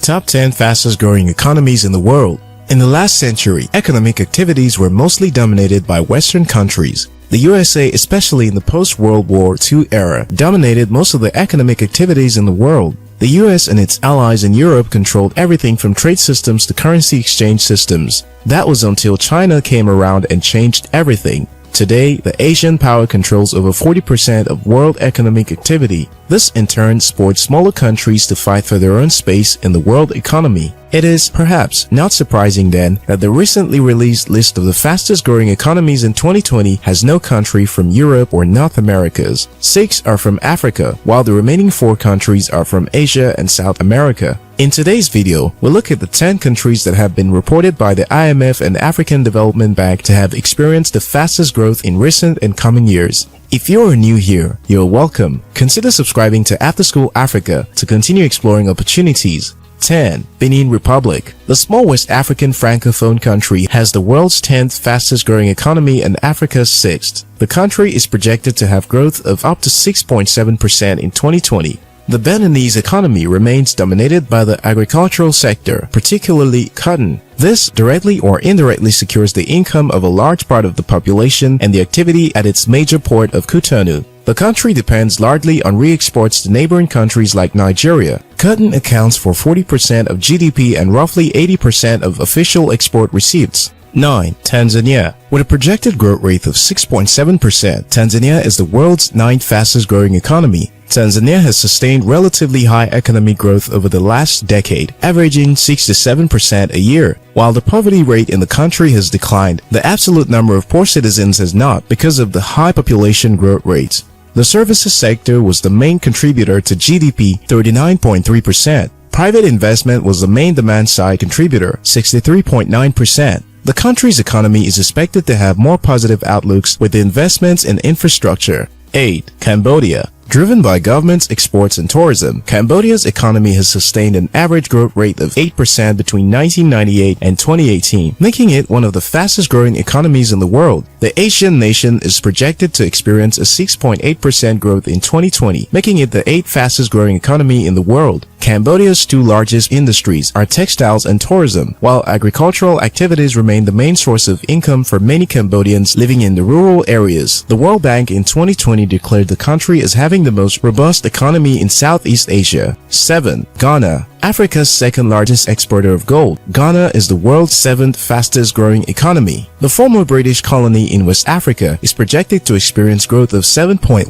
Top 10 fastest growing economies in the world. In the last century, economic activities were mostly dominated by Western countries. The USA, especially in the post-World War II era, dominated most of the economic activities in the world. The US and its allies in Europe controlled everything from trade systems to currency exchange systems. That was until China came around and changed everything. Today, the Asian power controls over 40% of world economic activity. This in turn supports smaller countries to fight for their own space in the world economy. It is, perhaps, not surprising then that the recently released list of the fastest growing economies in 2020 has no country from Europe or North Americas. 6 are from Africa, while the remaining 4 countries are from Asia and South America. In today's video, we'll look at the 10 countries that have been reported by the IMF and African Development Bank to have experienced the fastest growth in recent and coming years. If you're new here, you're welcome. Consider subscribing to After School Africa to continue exploring opportunities. 10. Benin Republic. The small West African francophone country has the world's 10th fastest growing economy and Africa's 6th. The country is projected to have growth of up to 6.7% in 2020. The Beninese economy remains dominated by the agricultural sector, particularly cotton. This directly or indirectly secures the income of a large part of the population and the activity at its major port of Cotonou. The country depends largely on re-exports to neighboring countries like Nigeria. Cotton accounts for 40% of GDP and roughly 80% of official export receipts. 9. Tanzania. With a projected growth rate of 6.7%, Tanzania is the world's 9th fastest growing economy. Tanzania has sustained relatively high economic growth over the last decade, averaging 6 to 7% a year. While the poverty rate in the country has declined, the absolute number of poor citizens has not because of the high population growth rates. The services sector was the main contributor to GDP, 39.3%. Private investment was the main demand-side contributor, 63.9%. The country's economy is expected to have more positive outlooks with investments in infrastructure. 8. Cambodia. Driven by government's exports and tourism, Cambodia's economy has sustained an average growth rate of 8% between 1998 and 2018, making it one of the fastest growing economies in the world. The Asian nation is projected to experience a 6.8% growth in 2020, making it the 8th fastest growing economy in the world. Cambodia's 2 largest industries are textiles and tourism, while agricultural activities remain the main source of income for many Cambodians living in the rural areas. The World Bank in 2020 declared the country as having the most robust economy in Southeast Asia. 7. Ghana. Africa's 2nd largest exporter of gold, Ghana is the world's 7th fastest growing economy. The former British colony in West Africa is projected to experience growth of 7.1%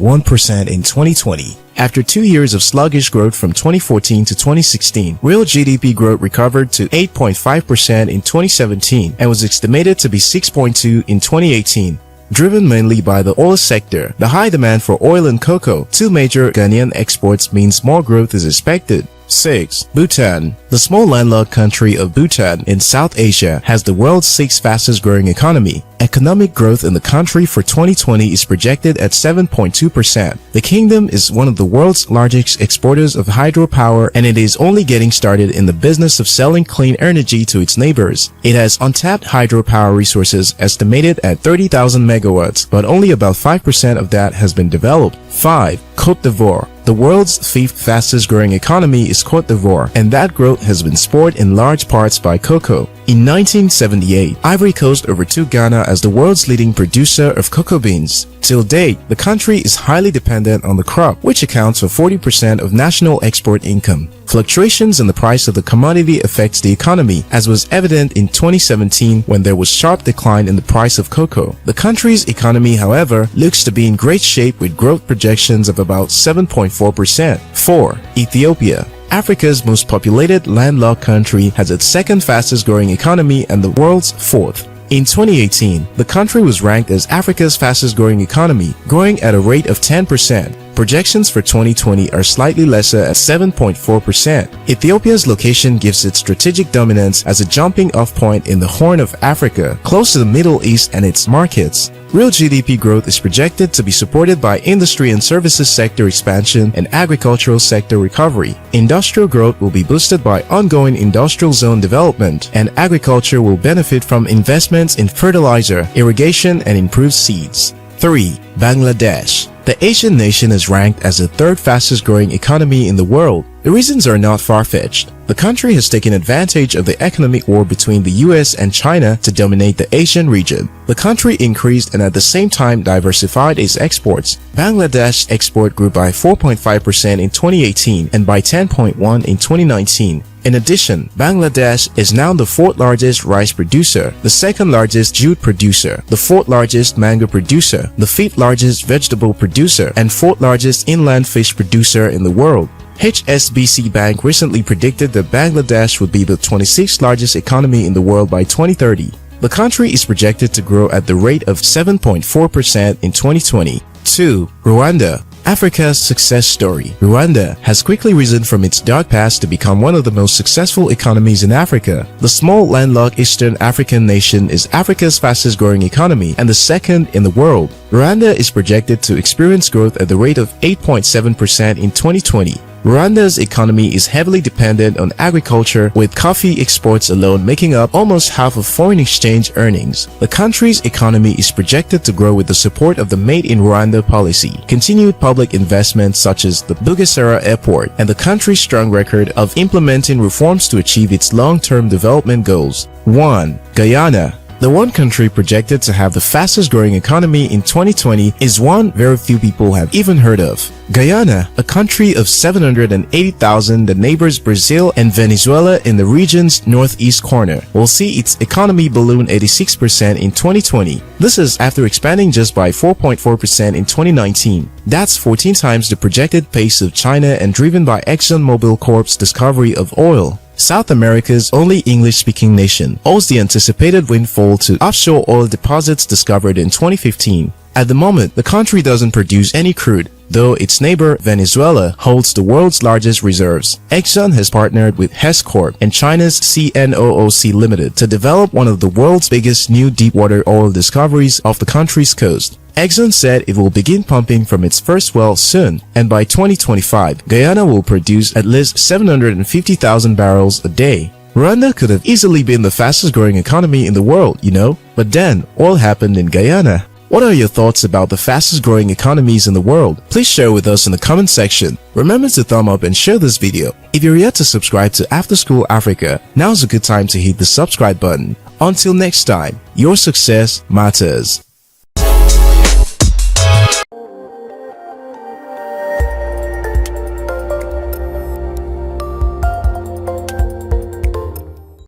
in 2020. After 2 years of sluggish growth from 2014 to 2016, real GDP growth recovered to 8.5% in 2017 and was estimated to be 6.2% in 2018. Driven mainly by the oil sector, the high demand for oil and cocoa, 2 major Ghanaian exports, means more growth is expected. 6. Bhutan. The small landlocked country of Bhutan in South Asia has the world's 6th fastest growing economy. Economic growth in the country for 2020 is projected at 7.2%. The kingdom is one of the world's largest exporters of hydropower, and it is only getting started in the business of selling clean energy to its neighbors. It has untapped hydropower resources estimated at 30,000 megawatts, but only about 5% of that has been developed. 5. Cote d'Ivoire. The world's 5th fastest growing economy is Cote d'Ivoire, and that growth has been spurred in large parts by cocoa. In 1978, Ivory Coast overtook Ghana as the world's leading producer of cocoa beans. Till date, the country is highly dependent on the crop, which accounts for 40% of national export income. Fluctuations in the price of the commodity affects the economy, as was evident in 2017 when there was sharp decline in the price of cocoa. The country's economy, however, looks to be in great shape with growth projections of about 7.4%. 4. Ethiopia. Africa's most populated landlocked country has its 2nd fastest growing economy and the world's 4th. In 2018, the country was ranked as Africa's fastest growing economy, growing at a rate of 10%. Projections for 2020 are slightly lesser at 7.4%. Ethiopia's location gives it strategic dominance as a jumping off point in the Horn of Africa, close to the Middle East and its markets. Real GDP growth is projected to be supported by industry and services sector expansion and agricultural sector recovery. Industrial growth will be boosted by ongoing industrial zone development, and agriculture will benefit from investments in fertilizer, irrigation, and improved seeds. 3. Bangladesh. The Asian nation is ranked as the 3rd fastest growing economy in the world. The reasons are not far-fetched. The country has taken advantage of the economic war between the US and China to dominate the Asian region. The country increased and at the same time diversified its exports. Bangladesh's export grew by 4.5% in 2018 and by 10.1% in 2019. In addition, Bangladesh is now the fourth largest rice producer, the second largest jute producer, the fourth largest mango producer, the fifth largest vegetable producer, and fourth largest inland fish producer in the world. HSBC Bank recently predicted that Bangladesh would be the 26th largest economy in the world by 2030. The country is projected to grow at the rate of 7.4% in 2020. 2. Rwanda. Africa's success story. Rwanda has quickly risen from its dark past to become one of the most successful economies in Africa. The small landlocked Eastern African nation is Africa's fastest growing economy and the second in the world. Rwanda is projected to experience growth at the rate of 8.7% in 2020. Rwanda's economy is heavily dependent on agriculture, with coffee exports alone making up almost half of foreign exchange earnings. The country's economy is projected to grow with the support of the Made in Rwanda policy, continued public investments such as the Bugesera Airport, and the country's strong record of implementing reforms to achieve its long-term development goals. 1. Guyana. The one country projected to have the fastest growing economy in 2020 is one very few people have even heard of. Guyana, a country of 780,000 that neighbors Brazil and Venezuela in the region's northeast corner, will see its economy balloon 86% in 2020. This is after expanding just by 4.4% in 2019. That's 14 times the projected pace of China and driven by ExxonMobil Corp's discovery of oil. South America's only English-speaking nation owes the anticipated windfall to offshore oil deposits discovered in 2015. At the moment, the country doesn't produce any crude, though its neighbor Venezuela holds the world's largest reserves. Exxon has partnered with Hess Corp and China's CNOOC Limited to develop one of the world's biggest new deepwater oil discoveries off the country's coast. Exxon said it will begin pumping from its first well soon, and by 2025, Guyana will produce at least 750,000 barrels a day. Rwanda could have easily been the fastest growing economy in the world, you know, but then oil happened in Guyana. What are your thoughts about the fastest growing economies in the world? Please share with us in the comment section. Remember to thumb up and share this video. If you're yet to subscribe to After School Africa, now's a good time to hit the subscribe button. Until next time, your success matters.